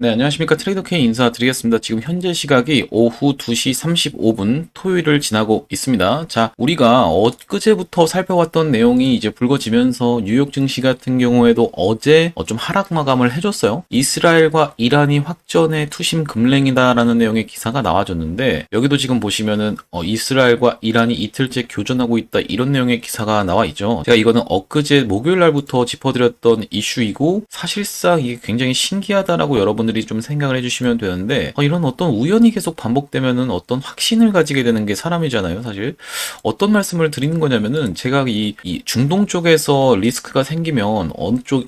네, 안녕하십니까. 트레이더 K 인사드리겠습니다. 지금 현재 시각이 오후 2시 35분 토요일을 지나고 있습니다. 자, 우리가 엊그제부터 살펴봤던 내용이 이제 불거지면서 뉴욕 증시 같은 경우에도 어제 좀 하락 마감을 해줬어요. 이스라엘과 이란이 확전의 투심 금랭이다라는 내용의 기사가 나와줬는데, 여기도 지금 보시면은 이스라엘과 이란이 이틀째 교전하고 있다, 이런 내용의 기사가 나와 있죠. 제가 이거는 엊그제 목요일 날부터 짚어드렸던 이슈이고, 사실상 이게 굉장히 신기하다라고 여러분들이 좀 생각을 해주시면 되는데, 이런 어떤 우연이 계속 반복되면은 어떤 확신을 가지게 되는 게 사람이잖아요, 사실. 어떤 말씀을 드리는 거냐면은, 제가 이 중동 쪽에서 리스크가 생기면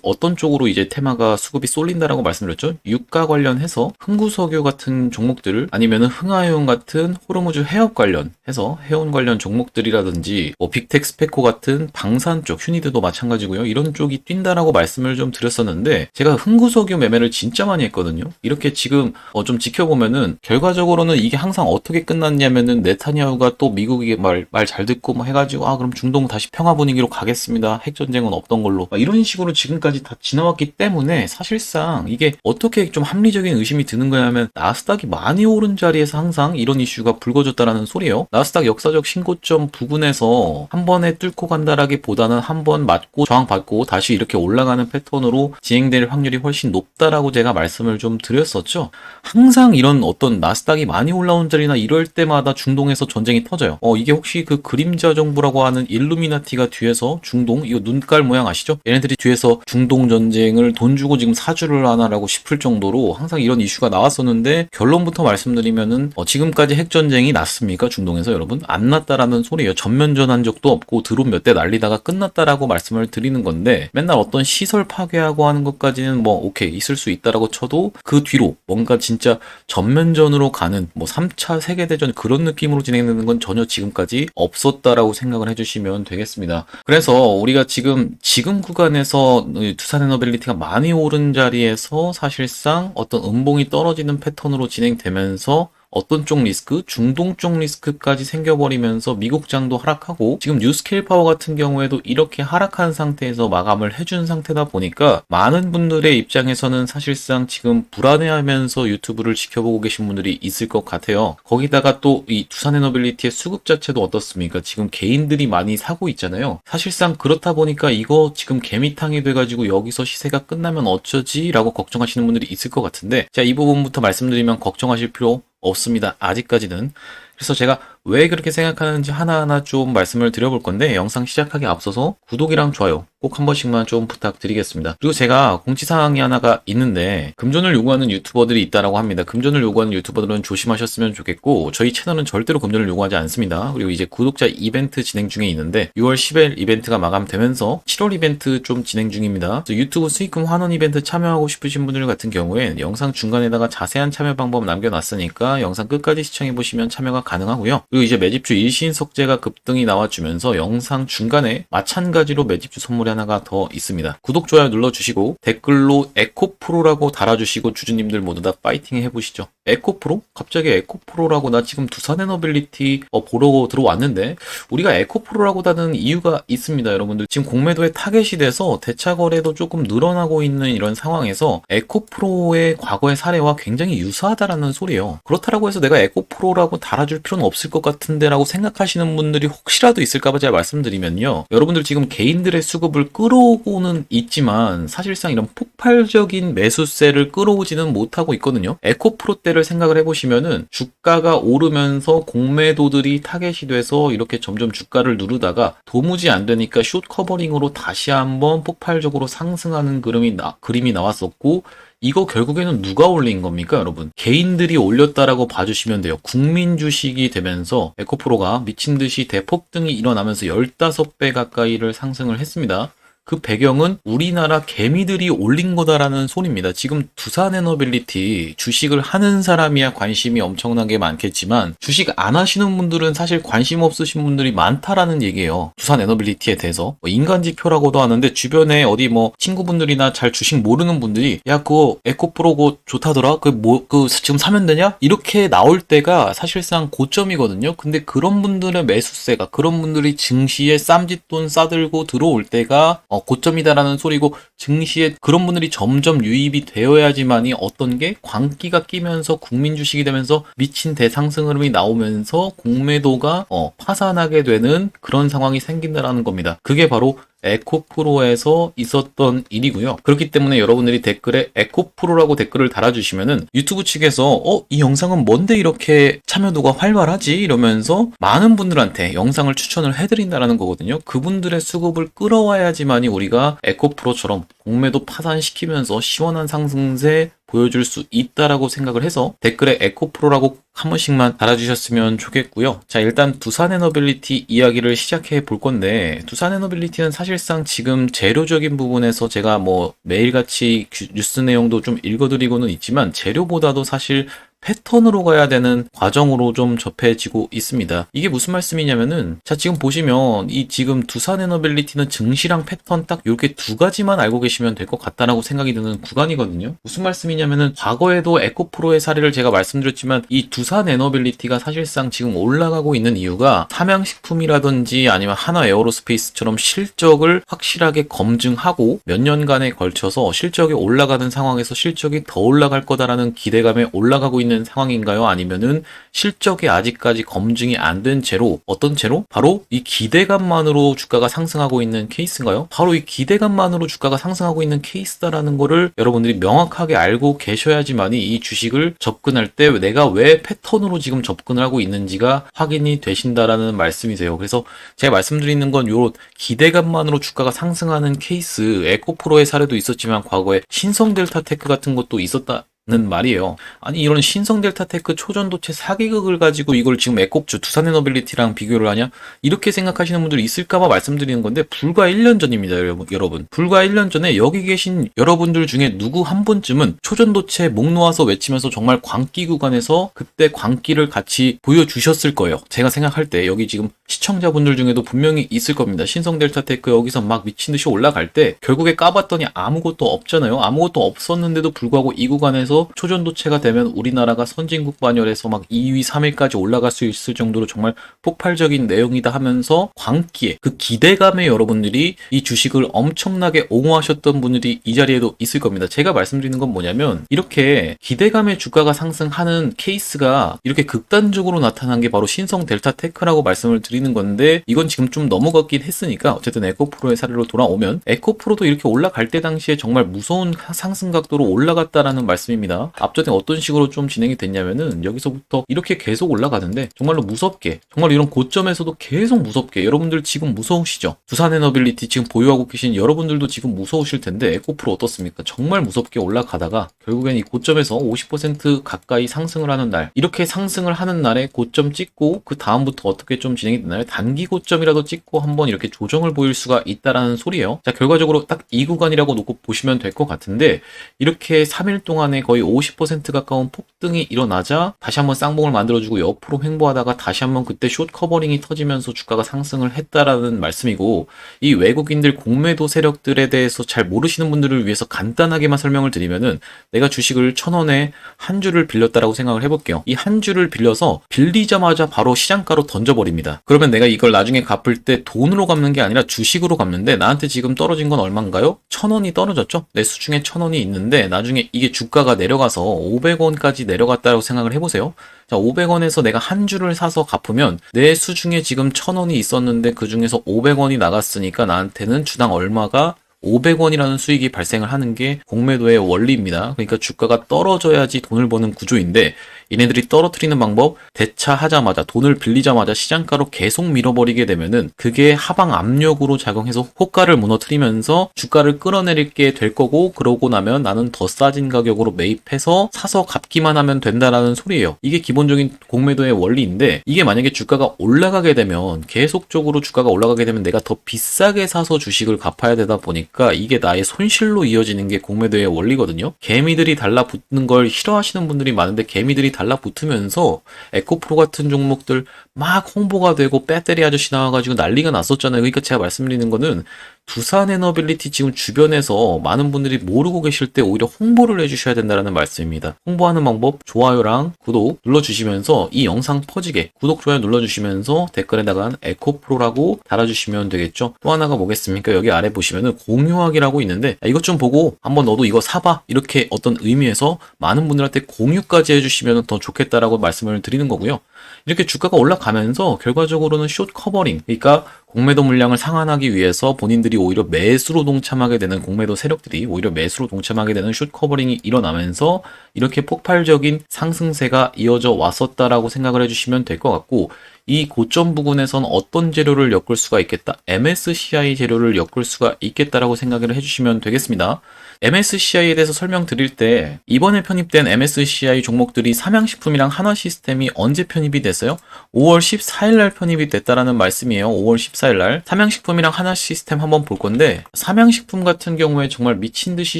어떤 쪽으로 이제 테마가 수급이 쏠린다라고 말씀드렸죠. 유가 관련해서 흥구석유 같은 종목들, 아니면은 흥하해운 같은 호르무즈 해협 관련해서 해운 관련 종목들이라든지, 빅텍 스페코 같은 방산 쪽, 휴니드도 마찬가지고요. 이런 쪽이 뛴다라고 말씀을 좀 드렸었는데, 제가 흥구석유 매매를 진짜 많이 했거든요. 이렇게 지금 좀 지켜보면은 결과적으로는 이게 항상 어떻게 끝났냐면은, 네타냐후가 또 미국이 말 잘 듣고 뭐 해가지고 그럼 중동 다시 평화 분위기로 가겠습니다, 핵전쟁은 없던 걸로, 이런 식으로 지금까지 다 지나왔기 때문에, 사실상 이게 어떻게 좀 합리적인 의심이 드는 거냐면, 나스닥이 많이 오른 자리에서 항상 이런 이슈가 불거졌다라는 소리예요. 나스닥 역사적 신고점 부근에서 한 번에 뚫고 간다라기보다는 한 번 맞고 저항받고 다시 이렇게 올라가는 패턴으로 진행될 확률이 훨씬 높다라고 제가 말씀을 좀 드렸었죠. 항상 이런 어떤 나스닥이 많이 올라온 자리나 이럴 때마다 중동에서 전쟁이 터져요. 이게 혹시 그 그림자 정부라고 하는 일루미나티가 뒤에서 중동, 이거 눈깔 모양 아시죠? 얘네들이 뒤에서 중동 전쟁을 돈 주고 지금 사주를 하나라고 싶을 정도로 항상 이런 이슈가 나왔었는데, 결론부터 말씀드리면은 지금까지 핵전쟁이 났습니까? 중동에서 여러분? 안 났다라는 소리예요. 전면전한 적도 없고 드론 몇 대 날리다가 끝났다라고 말씀을 드리는 건데, 맨날 어떤 시설 파괴하고 하는 것까지는 뭐 오케이 있을 수 있다라고 쳐도, 그 뒤로 뭔가 진짜 전면전으로 가는 3차 세계대전 그런 느낌으로 진행되는 건 전혀 지금까지 없었다라고 생각을 해주시면 되겠습니다. 그래서 우리가 지금 구간에서 두산에너빌리티가 많이 오른 자리에서 사실상 어떤 음봉이 떨어지는 패턴으로 진행되면서 어떤 쪽 리스크? 중동 쪽 리스크까지 생겨버리면서 미국장도 하락하고, 지금 뉴스케일 파워 같은 경우에도 이렇게 하락한 상태에서 마감을 해준 상태다 보니까, 많은 분들의 입장에서는 사실상 지금 불안해하면서 유튜브를 지켜보고 계신 분들이 있을 것 같아요. 거기다가 또 이 두산에너빌리티의 수급 자체도 어떻습니까? 지금 개인들이 많이 사고 있잖아요. 사실상 그렇다 보니까 이거 지금 개미탕이 돼가지고 여기서 시세가 끝나면 어쩌지? 라고 걱정하시는 분들이 있을 것 같은데, 자, 이 부분부터 말씀드리면 걱정하실 필요 없습니다, 아직까지는. 그래서 제가 왜 그렇게 생각하는지 하나하나 좀 말씀을 드려볼 건데, 영상 시작하기 앞서서 구독이랑 좋아요 꼭 한 번씩만 좀 부탁드리겠습니다. 그리고 제가 공지사항이 하나가 있는데, 금전을 요구하는 유튜버들이 있다라고 합니다. 금전을 요구하는 유튜버들은 조심하셨으면 좋겠고, 저희 채널은 절대로 금전을 요구하지 않습니다. 그리고 이제 구독자 이벤트 진행 중에 있는데, 6월 10일 이벤트가 마감되면서 7월 이벤트 좀 진행 중입니다. 유튜브 수익금 환원 이벤트 참여하고 싶으신 분들 같은 경우엔 영상 중간에다가 자세한 참여 방법 남겨놨으니까 영상 끝까지 시청해보시면 참여가 가능하고요. 그리고 이제 매집주 일신석재가 급등이 나와주면서 영상 중간에 마찬가지로 매집주 선물이 하나가 더 있습니다. 구독, 좋아요 눌러주시고 댓글로 에코프로라고 달아주시고, 주주님들 모두 다 파이팅 해보시죠. 에코프로? 갑자기 에코프로라고? 나 지금 두산에너빌리티 보러 들어왔는데, 우리가 에코프로라고 다는 이유가 있습니다. 여러분들 지금 공매도에 타겟이 돼서 대차 거래도 조금 늘어나고 있는 이런 상황에서 에코프로의 과거의 사례와 굉장히 유사하다라는 소리예요. 그렇다라고 해서 내가 에코프로라고 달아줄 필요는 없을 것 같은데 라고 생각하시는 분들이 혹시라도 있을까봐 제가 말씀드리면요, 여러분들 지금 개인들의 수급을 끌어오고는 있지만 사실상 이런 폭발적인 매수세를 끌어오지는 못하고 있거든요. 에코프로 때를 생각을 해보시면은, 주가가 오르면서 공매도들이 타겟이 돼서 이렇게 점점 주가를 누르다가 도무지 안 되니까 숏 커버링으로 다시 한번 폭발적으로 상승하는 그림이 나왔었고, 이거 결국에는 누가 올린 겁니까, 여러분? 개인들이 올렸다라고 봐주시면 돼요. 국민 주식이 되면서 에코프로가 미친 듯이 대폭등이 일어나면서 15배 가까이를 상승을 했습니다. 그 배경은 우리나라 개미들이 올린 거다라는 소리입니다. 지금 두산에너빌리티 주식을 하는 사람이야 관심이 엄청나게 많겠지만, 주식 안 하시는 분들은 사실 관심 없으신 분들이 많다라는 얘기예요. 두산에너빌리티에 대해서 인간지표라고도 하는데, 주변에 어디 친구분들이나 잘 주식 모르는 분들이 야 그거 에코프로 그거 좋다더라, 그 지금 사면 되냐? 이렇게 나올 때가 사실상 고점이거든요. 근데 그런 분들의 매수세가, 그런 분들이 증시에 쌈짓돈 싸들고 들어올 때가 고점이다라는 소리고, 증시에 그런 분들이 점점 유입이 되어야지만이 어떤 게 광기가 끼면서 국민 주식이 되면서 미친 대상승 흐름이 나오면서 공매도가 파산하게 되는 그런 상황이 생긴다라는 겁니다. 그게 바로 에코프로에서 있었던 일이고요. 그렇기 때문에 여러분들이 댓글에 에코프로라고 댓글을 달아주시면은 유튜브 측에서 이 영상은 뭔데 이렇게 참여도가 활발하지? 이러면서 많은 분들한테 영상을 추천을 해드린다라는 거거든요. 그분들의 수급을 끌어와야지만이 우리가 에코프로처럼 공매도 파산시키면서 시원한 상승세 보여줄 수 있다라고 생각을 해서 댓글에 에코프로라고 한 번씩만 달아주셨으면 좋겠고요. 자, 일단 두산에너빌리티 이야기를 시작해 볼 건데, 두산에너빌리티는 사실상 지금 재료적인 부분에서 제가 뭐 매일같이 뉴스 내용도 좀 읽어드리고는 있지만 재료보다도 사실 패턴으로 가야 되는 과정으로 좀 접해지고 있습니다. 이게 무슨 말씀이냐면은, 자, 지금 보시면 이 지금 두산에너빌리티는 증시랑 패턴 딱 이렇게 두 가지만 알고 계시면 될 것 같다라고 생각이 드는 구간이거든요. 무슨 말씀이냐면은, 과거에도 에코프로의 사례를 제가 말씀드렸지만 이 두산에너빌리티가 사실상 지금 올라가고 있는 이유가 삼양식품이라든지 아니면 하나에어로스페이스처럼 실적을 확실하게 검증하고 몇 년간에 걸쳐서 실적이 올라가는 상황에서 실적이 더 올라갈 거다라는 기대감에 올라가고 있는 상황인가요? 아니면은 실적이 아직까지 검증이 안 된 채로, 어떤 채로? 바로 이 기대감만으로 주가가 상승하고 있는 케이스인가요? 바로 이 기대감만으로 주가가 상승하고 있는 케이스다라는 거를 여러분들이 명확하게 알고 계셔야지만이 이 주식을 접근할 때 내가 왜 패턴으로 지금 접근을 하고 있는지가 확인이 되신다라는 말씀이세요. 그래서 제가 말씀드리는 건 요런 기대감만으로 주가가 상승하는 케이스, 에코프로의 사례도 있었지만 과거에 신성델타테크 같은 것도 있었다 는 말이에요. 아니, 이런 신성델타테크 초전도체 사기극을 가지고 이걸 지금 두산에너빌리티랑 비교를 하냐? 이렇게 생각하시는 분들이 있을까봐 말씀드리는 건데, 불과 1년 전입니다, 여러분. 불과 1년 전에 여기 계신 여러분들 중에 누구 한 분쯤은 초전도체 목 놓아서 외치면서 정말 광기 구간에서 그때 광기를 같이 보여주셨을 거예요. 제가 생각할 때 여기 지금 시청자분들 중에도 분명히 있을 겁니다. 신성델타테크 여기서 막 미친 듯이 올라갈 때 결국에 까봤더니 아무것도 없잖아요. 아무것도 없었는데도 불구하고 이 구간에서 초전도체가 되면 우리나라가 선진국 반열에서 막 2위, 3위까지 올라갈 수 있을 정도로 정말 폭발적인 내용이다 하면서 광기에, 그 기대감에 여러분들이 이 주식을 엄청나게 옹호하셨던 분들이 이 자리에도 있을 겁니다. 제가 말씀드리는 건 뭐냐면, 이렇게 기대감에 주가가 상승하는 케이스가 이렇게 극단적으로 나타난 게 바로 신성델타테크라고 말씀을 드리는 건데, 이건 지금 좀 넘어갔긴 했으니까 어쨌든 에코프로의 사례로 돌아오면, 에코프로도 이렇게 올라갈 때 당시에 정말 무서운 상승 각도로 올라갔다라는 말씀입니다. 앞전에 어떤 식으로 좀 진행이 됐냐면은, 여기서부터 이렇게 계속 올라가는데 정말로 무섭게, 정말 이런 고점에서도 계속 무섭게, 여러분들 지금 무서우시죠? 두산에너빌리티 지금 보유하고 계신 여러분들도 지금 무서우실 텐데 에코프로 어떻습니까? 정말 무섭게 올라가다가 결국엔 이 고점에서 50% 가까이 상승을 하는 날, 이렇게 상승을 하는 날에 고점 찍고 그 다음부터 어떻게 좀 진행이 되나요? 단기 고점이라도 찍고 한번 이렇게 조정을 보일 수가 있다라는 소리예요. 자, 결과적으로 딱 이 구간이라고 놓고 보시면 될 것 같은데, 이렇게 3일 동안에 거의 50% 가까운 폭등이 일어나자 다시 한번 쌍봉을 만들어주고 옆으로 횡보하다가 다시 한번 그때 숏 커버링이 터지면서 주가가 상승을 했다라는 말씀이고, 이 외국인들 공매도 세력들에 대해서 잘 모르시는 분들을 위해서 간단하게만 설명을 드리면은, 내가 주식을 1,000원에 한 주를 빌렸다라고 생각을 해볼게요. 이 한 주를 빌려서 빌리자마자 바로 시장가로 던져버립니다. 그러면 내가 이걸 나중에 갚을 때 돈으로 갚는 게 아니라 주식으로 갚는데, 나한테 지금 떨어진 건 얼마인가요? 1,000원이 떨어졌죠? 내 수중에 1,000원이 있는데 나중에 이게 주가가 내려가서 500원까지 내려갔다고 생각을 해보세요. 자, 500원에서 내가 한 주를 사서 갚으면 내 수중에 지금 1,000원이 있었는데 그 중에서 500원이 나갔으니까 나한테는 주당 얼마가 500원이라는 수익이 발생을 하는 게 공매도의 원리입니다. 그러니까 주가가 떨어져야지 돈을 버는 구조인데, 얘네들이 떨어뜨리는 방법, 대차하자마자, 돈을 빌리자마자 시장가로 계속 밀어버리게 되면은 그게 하방 압력으로 작용해서 호가를 무너뜨리면서 주가를 끌어내리게 될 거고, 그러고 나면 나는 더 싸진 가격으로 매입해서 사서 갚기만 하면 된다라는 소리예요. 이게 기본적인 공매도의 원리인데, 이게 만약에 주가가 올라가게 되면, 계속적으로 주가가 올라가게 되면 내가 더 비싸게 사서 주식을 갚아야 되다 보니까 이게 나의 손실로 이어지는 게 공매도의 원리거든요. 개미들이 달라붙는 걸 싫어하시는 분들이 많은데, 개미들이 달라붙으면서 에코프로 같은 종목들 막 홍보가 되고 배터리 아저씨 나와가지고 난리가 났었잖아요. 그러니까 제가 말씀드리는 거는 두산 에너빌리티 지금 주변에서 많은 분들이 모르고 계실 때 오히려 홍보를 해주셔야 된다는 말씀입니다. 홍보하는 방법 좋아요랑 구독 눌러주시면서 이 영상 퍼지게 구독, 좋아요 눌러주시면서 댓글에다가 에코프로라고 달아주시면 되겠죠. 또 하나가 뭐겠습니까? 여기 아래 보시면은 공유하기라고 있는데 이것 좀 보고 한번 너도 이거 사봐 이렇게 어떤 의미에서 많은 분들한테 공유까지 해주시면 더 좋겠다라고 말씀을 드리는 거고요. 이렇게 주가가 올라가면서 결과적으로는 숏 커버링, 그러니까 공매도 물량을 상환하기 위해서 본인들이 오히려 매수로 동참하게 되는, 공매도 세력들이 오히려 매수로 동참하게 되는 숏 커버링이 일어나면서 이렇게 폭발적인 상승세가 이어져 왔었다라고 생각을 해주시면 될 것 같고, 이 고점 부근에선 어떤 재료를 엮을 수가 있겠다? MSCI 재료를 엮을 수가 있겠다라고 생각을 해주시면 되겠습니다. MSCI에 대해서 설명드릴 때 이번에 편입된 MSCI 종목들이 삼양식품이랑 하나시스템이 언제 편입이 됐어요? 5월 14일 날 편입이 됐다라는 말씀이에요. 5월 14일 날 삼양식품이랑 하나시스템 한번 볼 건데, 삼양식품 같은 경우에 정말 미친 듯이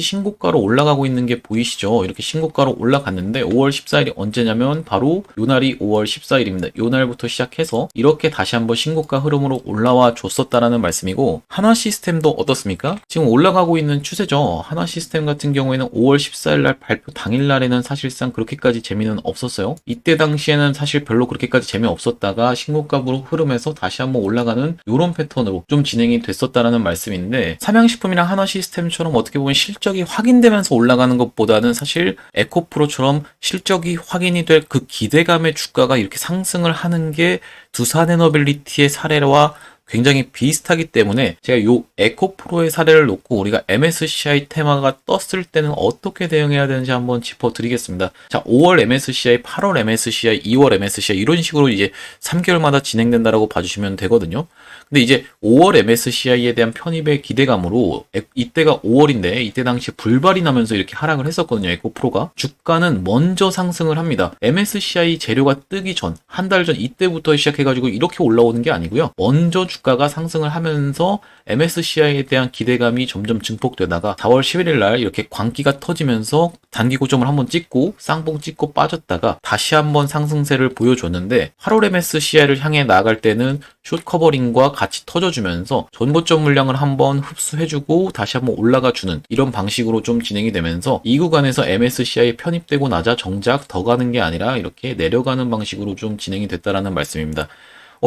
신고가로 올라가고 있는 게 보이시죠? 이렇게 신고가로 올라갔는데 5월 14일이 언제냐면 바로 요날이 5월 14일입니다. 요날부터 시작해서 이렇게 다시 한번 신고가 흐름으로 올라와 줬었다라는 말씀이고, 하나시스템도 어떻습니까? 지금 올라가고 있는 추세죠. 하나시스템 같은 경우에는 5월 14일 날 발표 당일 날에는 사실상 그렇게까지 재미는 없었어요. 이때 당시에는 사실 별로 그렇게까지 재미없었다가 신고가로 흐름에서 다시 한번 올라가는 이런 패턴으로 좀 진행이 됐었다라는 말씀인데, 삼양식품이랑 하나시스템처럼 어떻게 보면 실적이 확인되면서 올라가는 것보다는 사실 에코프로처럼 실적이 확인이 될 그 기대감의 주가가 이렇게 상승을 하는 게 두산에너빌리티의 사례와 굉장히 비슷하기 때문에 제가 요 에코프로의 사례를 놓고 우리가 MSCI 테마가 떴을 때는 어떻게 대응해야 되는지 한번 짚어드리겠습니다. 자, 5월 MSCI, 8월 MSCI, 2월 MSCI 이런 식으로 이제 3개월마다 진행된다라고 봐주시면 되거든요. 근데 이제 5월 MSCI에 대한 편입의 기대감으로 이때가 5월인데 이때 당시 불발이 나면서 이렇게 하락을 했었거든요. 에코프로가. 주가는 먼저 상승을 합니다. MSCI 재료가 뜨기 전, 한 달 전 이때부터 시작해가지고 이렇게 올라오는 게 아니고요. 먼저 주가가 상승을 하면서 MSCI에 대한 기대감이 점점 증폭되다가 4월 11일 날 이렇게 광기가 터지면서 단기 고점을 한번 찍고 쌍봉 찍고 빠졌다가 다시 한번 상승세를 보여줬는데, 8월 MSCI를 향해 나아갈 때는 숏 커버링과 같이 터져주면서 전고점 물량을 한번 흡수해주고 다시 한번 올라가주는 이런 방식으로 좀 진행이 되면서 이 구간에서 MSCI 편입되고 나자 정작 더 가는 게 아니라 이렇게 내려가는 방식으로 좀 진행이 됐다라는 말씀입니다.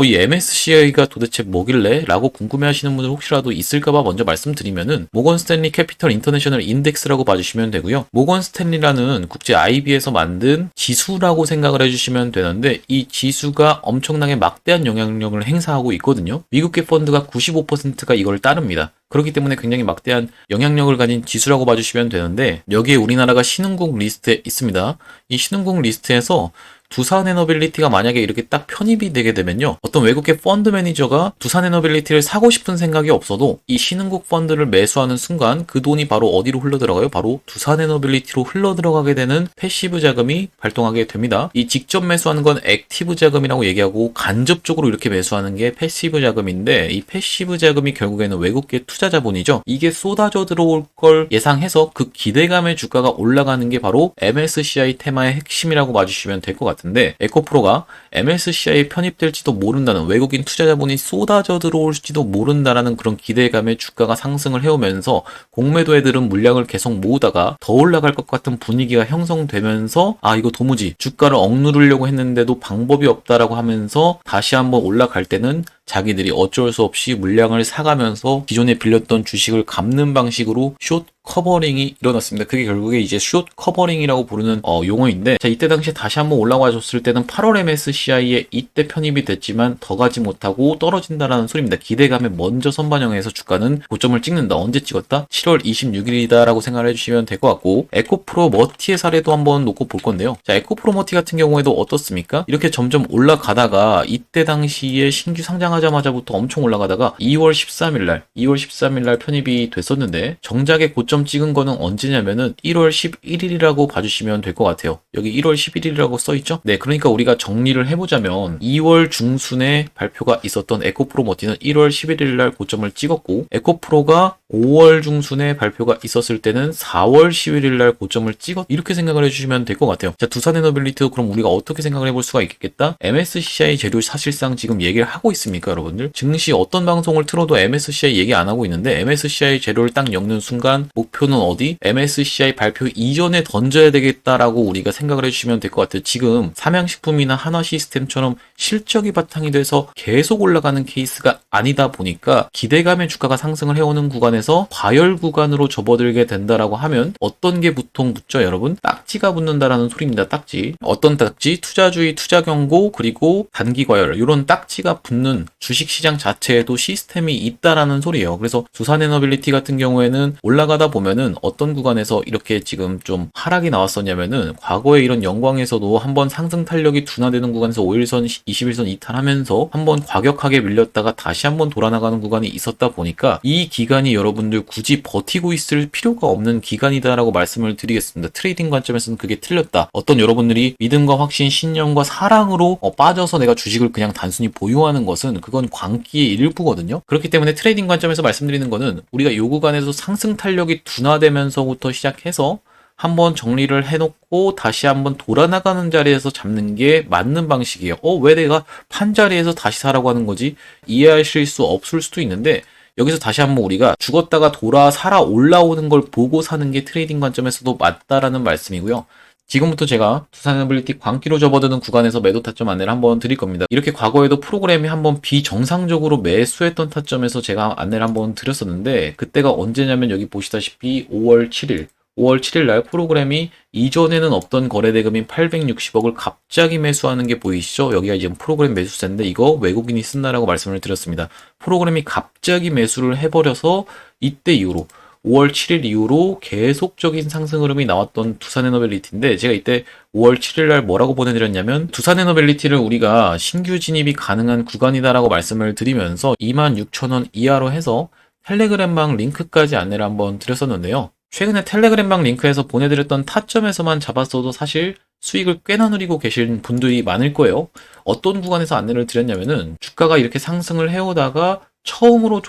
이 MSCI가 도대체 뭐길래? 라고 궁금해하시는 분들 혹시라도 있을까봐 먼저 말씀드리면은 모건 스탠리 캐피털 인터내셔널 인덱스라고 봐주시면 되고요. 모건 스탠리라는 국제 IB에서 만든 지수라고 생각을 해주시면 되는데, 이 지수가 엄청나게 막대한 영향력을 행사하고 있거든요. 미국계 펀드가 95%가 이걸 따릅니다. 그렇기 때문에 굉장히 막대한 영향력을 가진 지수라고 봐주시면 되는데, 여기에 우리나라가 신흥국 리스트에 있습니다. 이 신흥국 리스트에서 두산에너빌리티가 만약에 이렇게 딱 편입이 되게 되면요, 어떤 외국계 펀드 매니저가 두산에너빌리티를 사고 싶은 생각이 없어도 이 신흥국 펀드를 매수하는 순간 그 돈이 바로 어디로 흘러들어가요? 바로 두산에너빌리티로 흘러들어가게 되는 패시브 자금이 발동하게 됩니다. 이 직접 매수하는 건 액티브 자금이라고 얘기하고, 간접적으로 이렇게 매수하는 게 패시브 자금인데, 이 패시브 자금이 결국에는 외국계 투자 자본이죠. 이게 쏟아져 들어올 걸 예상해서 그 기대감의 주가가 올라가는 게 바로 MSCI 테마의 핵심이라고 봐주시면 될 것 같아요. 같은데, 에코프로가 MSCI에 편입될지도 모른다는, 외국인 투자 자본이 쏟아져 들어올지도 모른다라는 그런 기대감에 주가가 상승을 해오면서 공매도 애들은 물량을 계속 모으다가 더 올라갈 것 같은 분위기가 형성되면서 이거 도무지 주가를 억누르려고 했는데도 방법이 없다라고 하면서 다시 한번 올라갈 때는 자기들이 어쩔 수 없이 물량을 사가면서 기존에 빌렸던 주식을 갚는 방식으로 숏 커버링이 일어났습니다. 그게 결국에 이제 숏 커버링이라고 부르는 용어인데, 자, 이때 당시에 다시 한번 올라와 줬을 때는 8월 MSCI에 이때 편입이 됐지만 더 가지 못하고 떨어진다라는 소리입니다. 기대감에 먼저 선반영해서 주가는 고점을 찍는다. 언제 찍었다? 7월 26일이다라고 생각을 해주시면 될 것 같고, 에코프로 머티의 사례도 한번 놓고 볼 건데요. 자, 에코프로 머티 같은 경우에도 어떻습니까? 이렇게 점점 올라가다가 이때 당시에 신규 상장한 입장하자마자부터 엄청 올라가다가 2월 13일 날 편입이 됐었는데 정작에 고점 찍은 거는 언제냐면은 1월 11일이라고 봐주시면 될 것 같아요. 여기 1월 11일이라고 써있죠? 네, 그러니까 우리가 정리를 해보자면 2월 중순에 발표가 있었던 에코프로 머티는 1월 11일 날 고점을 찍었고, 에코프로가 5월 중순에 발표가 있었을 때는 4월 11일 날 고점을 이렇게 생각을 해주시면 될 것 같아요. 자, 두산에너빌리티도 그럼 우리가 어떻게 생각을 해볼 수가 있겠다? MSCI 재료 사실상 지금 얘기를 하고 있습니까, 여러분들? 증시 어떤 방송을 틀어도 MSCI 얘기 안 하고 있는데, MSCI 재료를 딱 엮는 순간 목표는 어디? MSCI 발표 이전에 던져야 되겠다라고 우리가 생각을 해주시면 될 것 같아요. 지금 삼양식품이나 한화시스템처럼 실적이 바탕이 돼서 계속 올라가는 케이스가 아니다 보니까 기대감의 주가가 상승을 해오는 구간에서 과열 구간으로 접어들게 된다라고 하면 어떤 게 보통 붙죠, 여러분? 딱지가 붙는다라는 소리입니다. 딱지. 어떤 딱지? 투자주의, 투자경고, 그리고 단기 과열, 이런 딱지가 붙는 주식시장 자체에도 시스템이 있다라는 소리예요. 그래서 두산에너빌리티 같은 경우에는 올라가다 보면은 어떤 구간에서 이렇게 지금 좀 하락이 나왔었냐면은 과거에 이런 영광에서도 한번 상승 탄력이 둔화되는 구간에서 5일선, 21선 이탈하면서 한번 과격하게 밀렸다가 다시 한번 돌아나가는 구간이 있었다 보니까 이 기간이 여러분들 굳이 버티고 있을 필요가 없는 기간이다라고 말씀을 드리겠습니다. 트레이딩 관점에서는 그게 틀렸다. 어떤 여러분들이 믿음과 확신, 신념과 사랑으로 빠져서 내가 주식을 그냥 단순히 보유하는 것은 그건 광기의 일부거든요. 그렇기 때문에 트레이딩 관점에서 말씀드리는 거는 우리가 이 구간에서 상승 탄력이 둔화되면서부터 시작해서 한번 정리를 해놓고 다시 한번 돌아나가는 자리에서 잡는 게 맞는 방식이에요. 왜 내가 판 자리에서 다시 사라고 하는 거지? 이해하실 수 없을 수도 있는데, 여기서 다시 한번 우리가 죽었다가 돌아 살아 올라오는 걸 보고 사는 게 트레이딩 관점에서도 맞다라는 말씀이고요. 지금부터 제가 두산에너빌리티 광기로 접어드는 구간에서 매도 타점 안내를 한번 드릴 겁니다. 이렇게 과거에도 프로그램이 한번 비정상적으로 매수했던 타점에서 제가 안내를 한번 드렸었는데, 그때가 언제냐면 여기 보시다시피 5월 7일 날 프로그램이 이전에는 없던 거래대금인 860억을 갑자기 매수하는 게 보이시죠? 여기가 이제 프로그램 매수세인데 이거 외국인이 쓴다라고 말씀을 드렸습니다. 프로그램이 갑자기 매수를 해버려서 이때 이후로 5월 7일 이후로 계속적인 상승 흐름이 나왔던 두산에너빌리티인데, 제가 이때 5월 7일 날 뭐라고 보내드렸냐면 두산에너빌리티를 우리가 신규 진입이 가능한 구간이다라고 말씀을 드리면서 26,000원 이하로 해서 텔레그램방 링크까지 안내를 한번 드렸었는데요. 최근에 텔레그램방 링크에서 보내드렸던 타점에서만 잡았어도 사실 수익을 꽤나 누리고 계신 분들이 많을 거예요. 어떤 구간에서 안내를 드렸냐면은 주가가 이렇게 상승을 해오다가 처음으로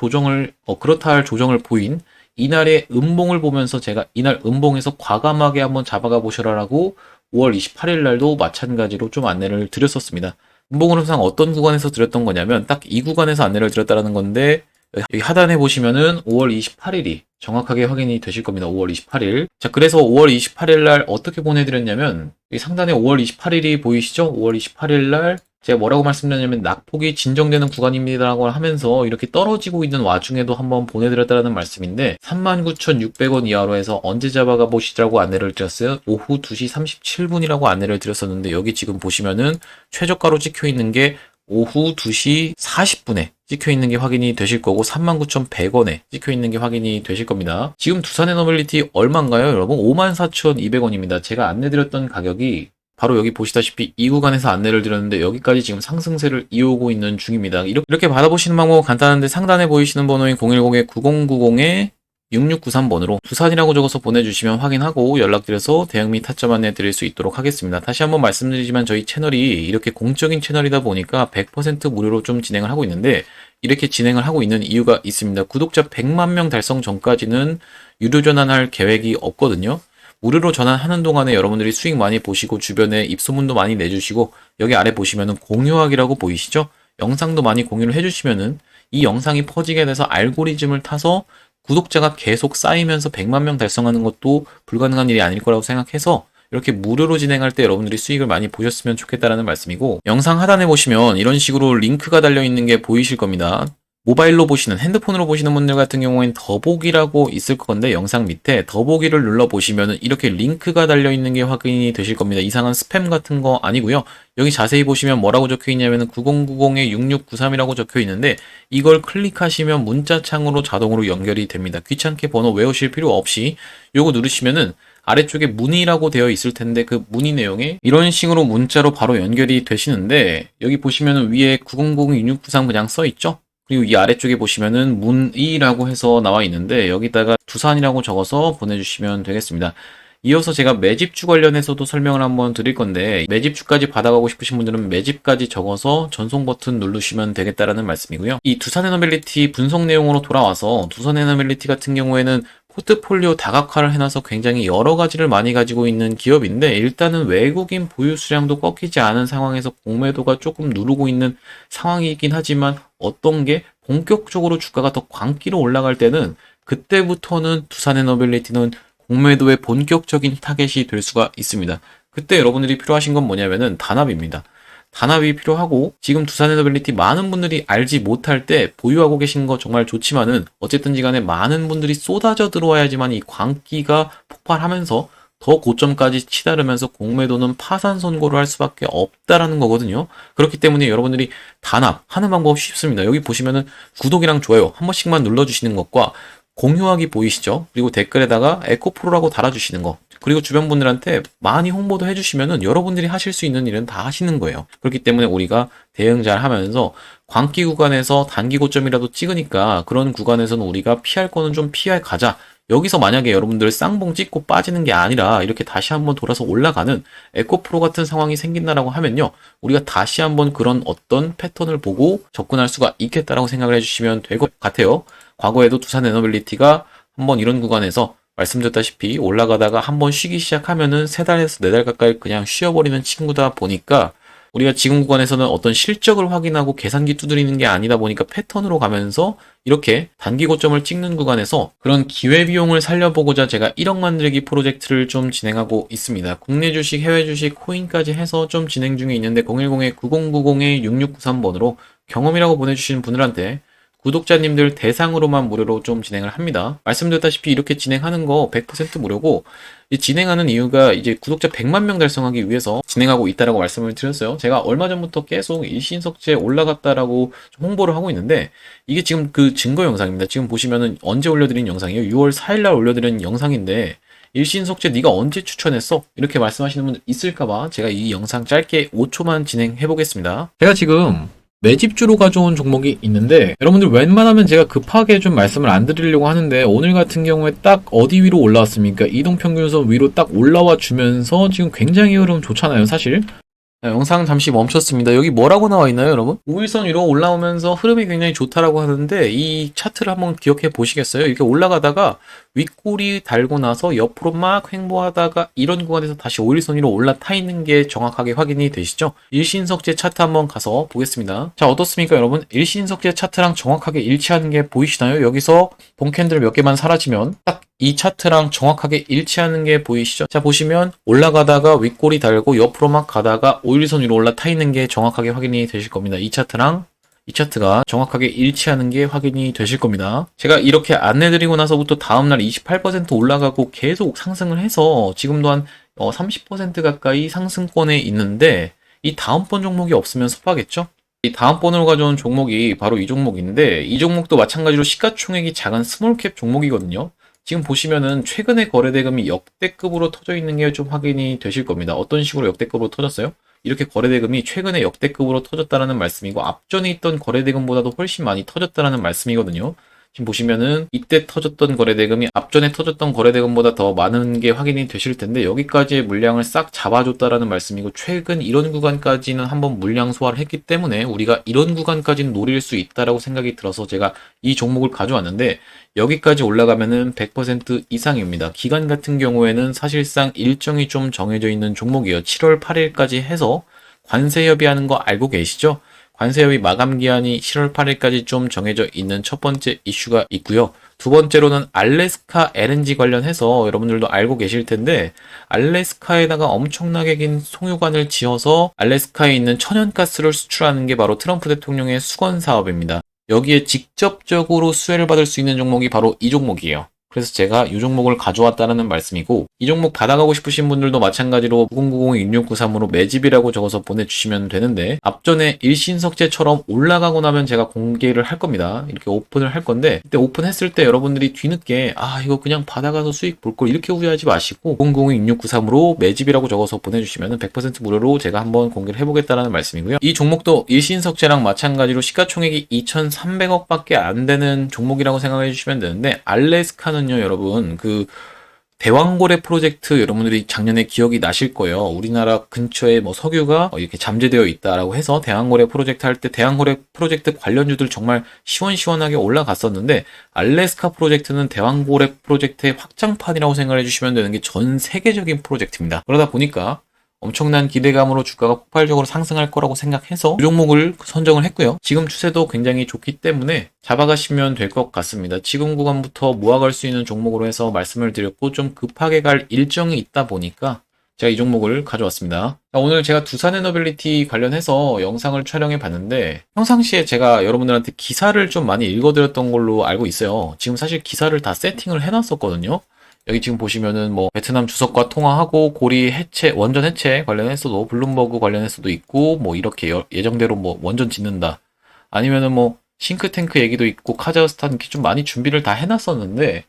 그렇다 할 조정을 보인 이날의 음봉을 보면서 제가 이날 음봉에서 과감하게 한번 잡아가 보셔라라고 5월 28일 날도 마찬가지로 좀 안내를 드렸었습니다. 음봉 흐름상 어떤 구간에서 드렸던 거냐면 딱 이 구간에서 안내를 드렸다는 건데, 여기 하단에 보시면은 5월 28일이 정확하게 확인이 되실 겁니다. 5월 28일. 자, 그래서 5월 28일 날 어떻게 보내드렸냐면, 여기 상단에 5월 28일이 보이시죠? 5월 28일 날 제가 뭐라고 말씀드렸냐면 낙폭이 진정되는 구간입니다라고 하면서 이렇게 떨어지고 있는 와중에도 한번 보내드렸다는 말씀인데, 39,600원 이하로 해서 언제 잡아가 보시라고 안내를 드렸어요. 오후 2시 37분이라고 안내를 드렸었는데, 여기 지금 보시면은 최저가로 찍혀 있는 게 오후 2시 40분에 찍혀 있는 게 확인이 되실 거고 39,100원에 찍혀 있는 게 확인이 되실 겁니다. 지금 두산에너빌리티 얼마인가요, 여러분? 54,200원입니다. 제가 안내드렸던 가격이 바로 여기 보시다시피 이 구간에서 안내를 드렸는데 여기까지 지금 상승세를 이어오고 있는 중입니다. 이렇게 받아보시는 방법은 간단한데 상단에 보이시는 번호인 010-9090에 6693번으로 두산이라고 적어서 보내주시면 확인하고 연락드려서 대응 및 타점 안내 드릴 수 있도록 하겠습니다. 다시 한번 말씀드리지만 저희 채널이 이렇게 공적인 채널이다 보니까 100% 무료로 좀 진행을 하고 있는데, 이렇게 진행을 하고 있는 이유가 있습니다. 구독자 100만 명 달성 전까지는 유료 전환할 계획이 없거든요. 무료로 전환하는 동안에 여러분들이 수익 많이 보시고 주변에 입소문도 많이 내주시고, 여기 아래 보시면은 공유하기라고 보이시죠? 영상도 많이 공유를 해주시면은 이 영상이 퍼지게 돼서 알고리즘을 타서 구독자가 계속 쌓이면서 100만 명 달성하는 것도 불가능한 일이 아닐 거라고 생각해서 이렇게 무료로 진행할 때 여러분들이 수익을 많이 보셨으면 좋겠다라는 말씀이고, 영상 하단에 보시면 이런 식으로 링크가 달려있는 게 보이실 겁니다. 모바일로 보시는, 핸드폰으로 보시는 분들 같은 경우에는 더보기라고 있을 건데, 영상 밑에 더보기를 눌러보시면 이렇게 링크가 달려있는 게 확인이 되실 겁니다. 이상한 스팸 같은 거 아니고요. 여기 자세히 보시면 뭐라고 적혀 있냐면 9090-6693이라고 적혀 있는데, 이걸 클릭하시면 문자창으로 자동으로 연결이 됩니다. 귀찮게 번호 외우실 필요 없이 요거 누르시면은 아래쪽에 문의라고 되어 있을 텐데 그 문의 내용에 이런 식으로 문자로 바로 연결이 되시는데 여기 보시면은 위에 900-6693 그냥 써 있죠? 그리고 이 아래쪽에 보시면은 문의라고 해서 나와 있는데 여기다가 두산이라고 적어서 보내주시면 되겠습니다. 이어서 제가 매집주 관련해서도 설명을 한번 드릴 건데 매집주까지 받아가고 싶으신 분들은 매집까지 적어서 전송 버튼 누르시면 되겠다라는 말씀이고요. 이 두산에너빌리티 분석 내용으로 돌아와서 두산에너빌리티 같은 경우에는 포트폴리오 다각화를 해놔서 굉장히 여러 가지를 많이 가지고 있는 기업인데 일단은 외국인 보유 수량도 꺾이지 않은 상황에서 공매도가 조금 누르고 있는 상황이긴 하지만 어떤 게 본격적으로 주가가 더 광기로 올라갈 때는 그때부터는 두산에너빌리티는 공매도의 본격적인 타겟이 될 수가 있습니다. 그때 여러분들이 필요하신 건 뭐냐면은 단합입니다. 단합이 필요하고 지금 두산에너빌리티 많은 분들이 알지 못할 때 보유하고 계신 거 정말 좋지만은 어쨌든지 간에 많은 분들이 쏟아져 들어와야지만 이 광기가 폭발하면서 더 고점까지 치달으면서 공매도는 파산 선고를 할 수밖에 없다라는 거거든요. 그렇기 때문에 여러분들이 단합하는 방법 쉽습니다. 여기 보시면은 구독이랑 좋아요 한 번씩만 눌러주시는 것과 공유하기 보이시죠? 그리고 댓글에다가 에코프로라고 달아주시는 거. 그리고 주변 분들한테 많이 홍보도 해주시면은 여러분들이 하실 수 있는 일은 다 하시는 거예요. 그렇기 때문에 우리가 대응 잘 하면서 광기 구간에서 단기 고점이라도 찍으니까 그런 구간에서는 우리가 피할 거는 좀 피해 가자. 여기서 만약에 여러분들 쌍봉 찍고 빠지는 게 아니라 이렇게 다시 한번 돌아서 올라가는 에코프로 같은 상황이 생긴다라고 하면요. 우리가 다시 한번 그런 어떤 패턴을 보고 접근할 수가 있겠다라고 생각을 해주시면 될 것 같아요. 과거에도 두산에너빌리티가 한번 이런 구간에서 말씀드렸다시피 올라가다가 한번 쉬기 시작하면은 3달에서 4달 가까이 그냥 쉬어버리는 친구다 보니까 우리가 지금 구간에서는 어떤 실적을 확인하고 계산기 두드리는 게 아니다 보니까 패턴으로 가면서 이렇게 단기 고점을 찍는 구간에서 그런 기회비용을 살려보고자 제가 1억 만들기 프로젝트를 좀 진행하고 있습니다. 국내 주식, 해외 주식, 코인까지 해서 좀 진행 중에 있는데 010-9090-6693번으로 경험이라고 보내주시는 분들한테 구독자님들 대상으로만 무료로 좀 진행을 합니다. 말씀드렸다시피 이렇게 진행하는 거 100% 무료고 진행하는 이유가 이제 구독자 100만 명 달성하기 위해서 진행하고 있다라고 말씀을 드렸어요. 제가 얼마 전부터 계속 일신석재 올라갔다라고 좀 홍보를 하고 있는데 이게 지금 그 증거 영상입니다. 지금 보시면은 언제 올려드린 영상이에요? 6월 4일날 올려드린 영상인데 일신석재 네가 언제 추천했어? 이렇게 말씀하시는 분들 있을까봐 제가 이 영상 짧게 5초만 진행해 보겠습니다. 제가 지금 매집주로 가져온 종목이 있는데 여러분들 웬만하면 제가 급하게 좀 말씀을 안 드리려고 하는데 오늘 같은 경우에 딱 어디 위로 올라왔습니까? 이동평균선 위로 딱 올라와 주면서 지금 굉장히 흐름 좋잖아요, 사실. 자, 영상 잠시 멈췄습니다. 여기 뭐라고 나와 있나요, 여러분? 5일선 위로 올라오면서 흐름이 굉장히 좋다라고 하는데 이 차트를 한번 기억해 보시겠어요? 이렇게 올라가다가 윗꼬리 달고 나서 옆으로 막 횡보하다가 이런 구간에서 다시 5일선 위로 올라타 있는 게 정확하게 확인이 되시죠? 일신석재 차트 한번 가서 보겠습니다. 자, 어떻습니까, 여러분? 일신석재 차트랑 정확하게 일치하는 게 보이시나요? 여기서 본캔들 몇 개만 사라지면 딱 이 차트랑 정확하게 일치하는 게 보이시죠? 자, 보시면 올라가다가 윗꼬리 달고 옆으로 막 가다가 5일선 위로 올라타 있는 게 정확하게 확인이 되실 겁니다. 이 차트랑 이 차트가 정확하게 일치하는 게 확인이 되실 겁니다. 제가 이렇게 안내드리고 나서부터 다음날 28% 올라가고 계속 상승을 해서 지금도 한 30% 가까이 상승권에 있는데 이 다음번 종목이 없으면 섭하겠죠? 이 다음번으로 가져온 종목이 바로 이 종목인데 이 종목도 마찬가지로 시가총액이 작은 스몰캡 종목이거든요. 지금 보시면은 최근에 거래대금이 역대급으로 터져 있는 게 좀 확인이 되실 겁니다. 어떤 식으로 역대급으로 터졌어요? 이렇게 거래대금이 최근에 역대급으로 터졌다라는 말씀이고 앞전에 있던 거래대금보다도 훨씬 많이 터졌다라는 말씀이거든요. 지금 보시면은 이때 터졌던 거래대금이 앞전에 터졌던 거래대금보다 더 많은 게 확인이 되실 텐데 여기까지의 물량을 싹 잡아줬다라는 말씀이고 최근 이런 구간까지는 한번 물량 소화를 했기 때문에 우리가 이런 구간까지는 노릴 수 있다라고 생각이 들어서 제가 이 종목을 가져왔는데 여기까지 올라가면은 100% 이상입니다. 기간 같은 경우에는 사실상 일정이 좀 정해져 있는 종목이에요. 7월 8일까지 해서 관세 협의하는 거 알고 계시죠? 관세협의 마감 기한이 7월 8일까지 좀 정해져 있는 첫 번째 이슈가 있고요. 두 번째로는 알래스카 LNG 관련해서 여러분들도 알고 계실 텐데 알래스카에다가 엄청나게 긴 송유관을 지어서 알래스카에 있는 천연가스를 수출하는 게 바로 트럼프 대통령의 수건 사업입니다. 여기에 직접적으로 수혜를 받을 수 있는 종목이 바로 이 종목이에요. 그래서 제가 이 종목을 가져왔다는 말씀이고, 이 종목 받아가고 싶으신 분들도 마찬가지로 9090-6693으로 매집이라고 적어서 보내주시면 되는데, 앞전에 일신석재처럼 올라가고 나면 제가 공개를 할 겁니다. 이렇게 오픈을 할 건데, 그때 오픈했을 때 여러분들이 뒤늦게 이거 그냥 받아가서 수익 볼 걸 이렇게 후회하지 마시고 9090-6693으로 매집이라고 적어서 보내주시면 100% 무료로 제가 한번 공개를 해보겠다는 말씀이고요. 이 종목도 일신석재랑 마찬가지로 시가총액이 2,300억 밖에 안 되는 종목이라고 생각해 주시면 되는데, 알래스카는요 여러분, 대왕고래 프로젝트 여러분들이 작년에 기억이 나실 거예요. 우리나라 근처에 석유가 이렇게 잠재되어 있다라고 해서 대왕고래 프로젝트 할 때 대왕고래 프로젝트 관련주들 정말 시원시원하게 올라갔었는데, 알래스카 프로젝트는 대왕고래 프로젝트의 확장판이라고 생각해 주시면 되는 게 전 세계적인 프로젝트입니다. 그러다 보니까 엄청난 기대감으로 주가가 폭발적으로 상승할 거라고 생각해서 이 종목을 선정을 했고요. 지금 추세도 굉장히 좋기 때문에 잡아가시면 될 것 같습니다. 지금 구간부터 모아갈 수 있는 종목으로 해서 말씀을 드렸고, 좀 급하게 갈 일정이 있다 보니까 제가 이 종목을 가져왔습니다. 오늘 제가 두산에너빌리티 관련해서 영상을 촬영해 봤는데, 평상시에 제가 여러분들한테 기사를 좀 많이 읽어드렸던 걸로 알고 있어요. 지금 사실 기사를 다 세팅을 해놨었거든요. 여기 지금 보시면은 베트남 주석과 통화하고 고리 해체, 원전 해체 관련해서도 블룸버그 관련해서도 있고, 이렇게 예정대로 원전 짓는다. 아니면은 싱크탱크 얘기도 있고 카자흐스탄 이렇게 좀 많이 준비를 다 해놨었는데,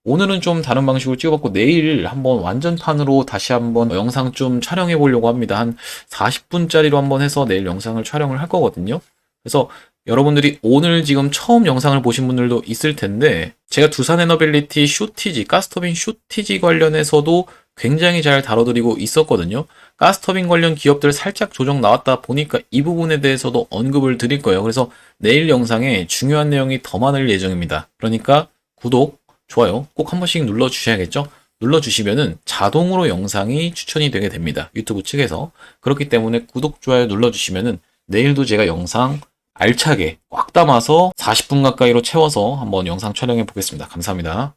오늘은 좀 다른 방식으로 찍어봤고, 내일 한번 완전판으로 다시 한번 영상 좀 촬영해 보려고 합니다. 한 40분짜리로 한번 해서 내일 영상을 촬영을 할 거거든요. 그래서 여러분들이 오늘 지금 처음 영상을 보신 분들도 있을 텐데, 제가 두산에너빌리티 쇼티지, 가스터빈 쇼티지 관련해서도 굉장히 잘 다뤄드리고 있었거든요. 가스터빈 관련 기업들 살짝 조정 나왔다 보니까 이 부분에 대해서도 언급을 드릴 거예요. 그래서 내일 영상에 중요한 내용이 더 많을 예정입니다. 그러니까 구독, 좋아요 꼭 한 번씩 눌러주셔야겠죠? 눌러주시면은 자동으로 영상이 추천이 되게 됩니다. 유튜브 측에서. 그렇기 때문에 구독, 좋아요 눌러주시면은 내일도 제가 영상 알차게 꽉 담아서 40분 가까이로 채워서 한번 영상 촬영해 보겠습니다. 감사합니다.